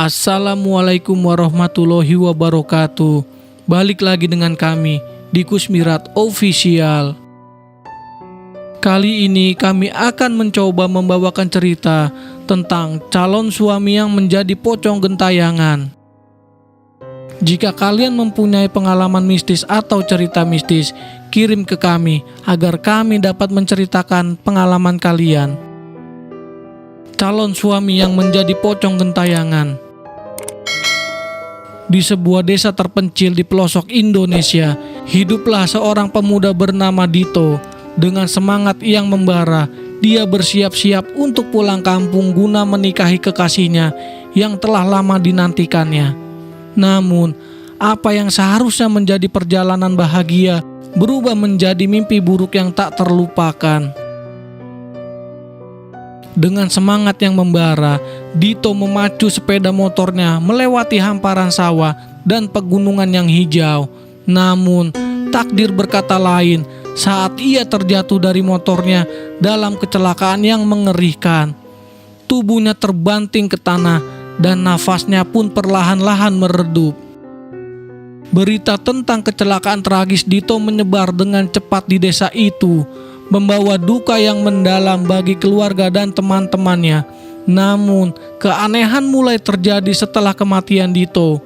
Assalamualaikum warahmatullahi wabarakatuh. Balik lagi dengan kami di Kusmirat Official. Kali ini kami akan mencoba membawakan cerita tentang calon suami yang menjadi pocong gentayangan. Jika kalian mempunyai pengalaman mistis atau cerita mistis, kirim ke kami agar kami dapat menceritakan pengalaman kalian. Calon suami yang menjadi pocong gentayangan. Di sebuah desa terpencil di pelosok Indonesia, hiduplah seorang pemuda bernama Dito. Dengan semangat yang membara, dia bersiap-siap untuk pulang kampung guna menikahi kekasihnya yang telah lama dinantikannya. Namun, apa yang seharusnya menjadi perjalanan bahagia berubah menjadi mimpi buruk yang tak terlupakan. Dengan semangat yang membara, Dito memacu sepeda motornya melewati hamparan sawah dan pegunungan yang hijau. Namun, takdir berkata lain saat ia terjatuh dari motornya dalam kecelakaan yang mengerikan. Tubuhnya terbanting ke tanah dan nafasnya pun perlahan-lahan meredup. Berita tentang kecelakaan tragis Dito menyebar dengan cepat di desa itu, membawa duka yang mendalam bagi keluarga dan teman-temannya. Namun, keanehan mulai terjadi setelah kematian Dito.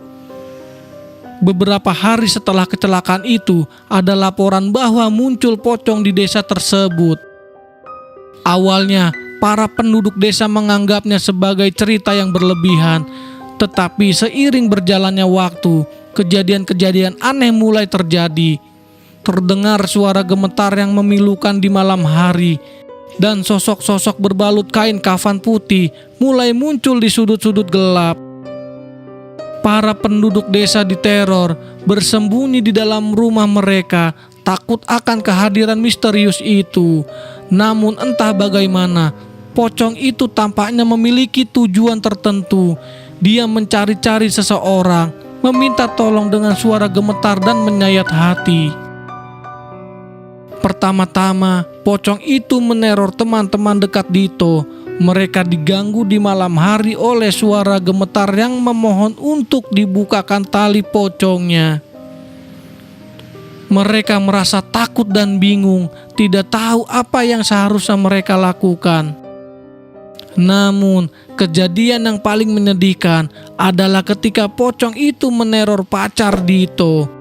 Beberapa hari setelah kecelakaan itu, ada laporan bahwa muncul pocong di desa tersebut. Awalnya, para penduduk desa menganggapnya sebagai cerita yang berlebihan, tetapi seiring berjalannya waktu, kejadian-kejadian aneh mulai terjadi. Terdengar suara gemetar yang memilukan di malam hari, dan sosok-sosok berbalut kain kafan putih mulai muncul di sudut-sudut gelap. Para penduduk desa diteror, bersembunyi di dalam rumah mereka, takut akan kehadiran misterius itu. Namun entah bagaimana, pocong itu tampaknya memiliki tujuan tertentu. Dia mencari-cari seseorang, meminta tolong dengan suara gemetar dan menyayat hati. Pertama-tama, pocong itu meneror teman-teman dekat Dito. Mereka diganggu di malam hari oleh suara gemetar yang memohon untuk dibukakan tali pocongnya. Mereka merasa takut dan bingung, tidak tahu apa yang seharusnya mereka lakukan. Namun, kejadian yang paling menyedihkan adalah ketika pocong itu meneror pacar Dito.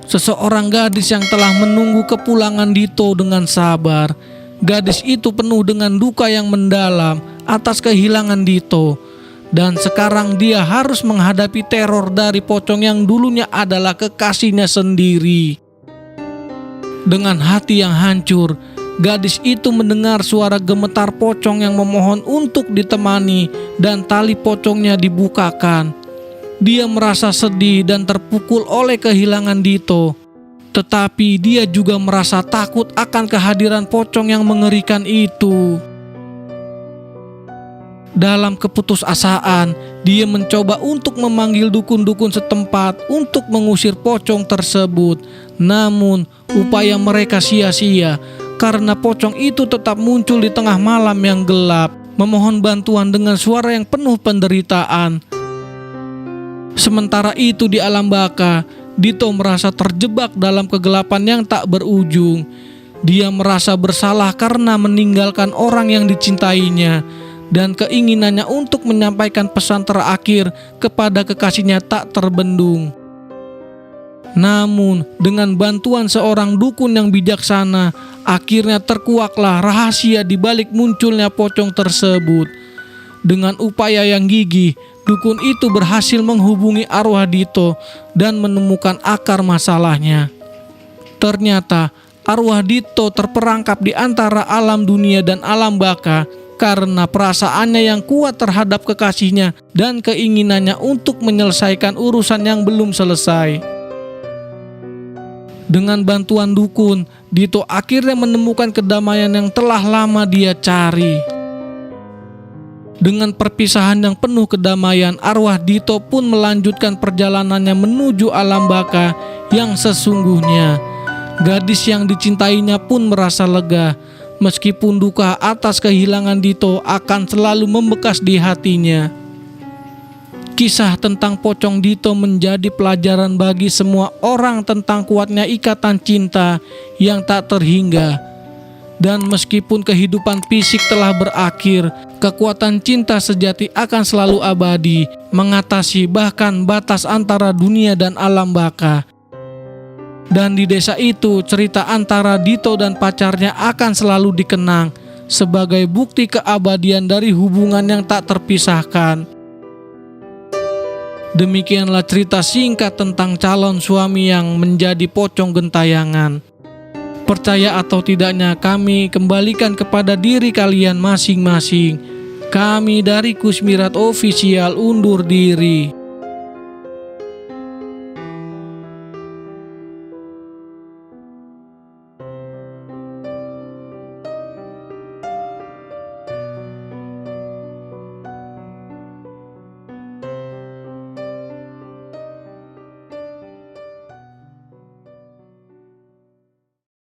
Seseorang gadis yang telah menunggu kepulangan Dito dengan sabar. Gadis itu penuh dengan duka yang mendalam atas kehilangan Dito. Dan sekarang dia harus menghadapi teror dari pocong yang dulunya adalah kekasihnya sendiri. Dengan hati yang hancur, gadis itu mendengar suara gemetar pocong yang memohon untuk ditemani dan tali pocongnya dibukakan. Dia merasa sedih dan terpukul oleh kehilangan Dito. Tetapi dia juga merasa takut akan kehadiran pocong yang mengerikan itu. Dalam keputusasaan, dia mencoba untuk memanggil dukun-dukun setempat untuk mengusir pocong tersebut. Namun, upaya mereka sia-sia karena pocong itu tetap muncul di tengah malam yang gelap, memohon bantuan dengan suara yang penuh penderitaan. Sementara itu di alam baka, Dito merasa terjebak dalam kegelapan yang tak berujung. Dia merasa bersalah karena meninggalkan orang yang dicintainya, dan keinginannya untuk menyampaikan pesan terakhir kepada kekasihnya tak terbendung. Namun, dengan bantuan seorang dukun yang bijaksana, akhirnya terkuaklah rahasia di balik munculnya pocong tersebut. Dengan upaya yang gigih, dukun itu berhasil menghubungi arwah Dito dan menemukan akar masalahnya. Ternyata arwah Dito terperangkap di antara alam dunia dan alam baka karena perasaannya yang kuat terhadap kekasihnya dan keinginannya untuk menyelesaikan urusan yang belum selesai. Dengan bantuan dukun, Dito akhirnya menemukan kedamaian yang telah lama dia cari. Dengan perpisahan yang penuh kedamaian, arwah Dito pun melanjutkan perjalanannya menuju alam baka yang sesungguhnya. Gadis yang dicintainya pun merasa lega, meskipun duka atas kehilangan Dito akan selalu membekas di hatinya. Kisah tentang Pocong Dito menjadi pelajaran bagi semua orang tentang kuatnya ikatan cinta yang tak terhingga. Dan meskipun kehidupan fisik telah berakhir, kekuatan cinta sejati akan selalu abadi, mengatasi bahkan batas antara dunia dan alam baka. Dan di desa itu, cerita antara Dito dan pacarnya akan selalu dikenang sebagai bukti keabadian dari hubungan yang tak terpisahkan. Demikianlah cerita singkat tentang calon suami yang menjadi pocong gentayangan. Percaya atau tidaknya, kami kembalikan kepada diri kalian masing-masing. Kami dari Kusmirat Official undur diri.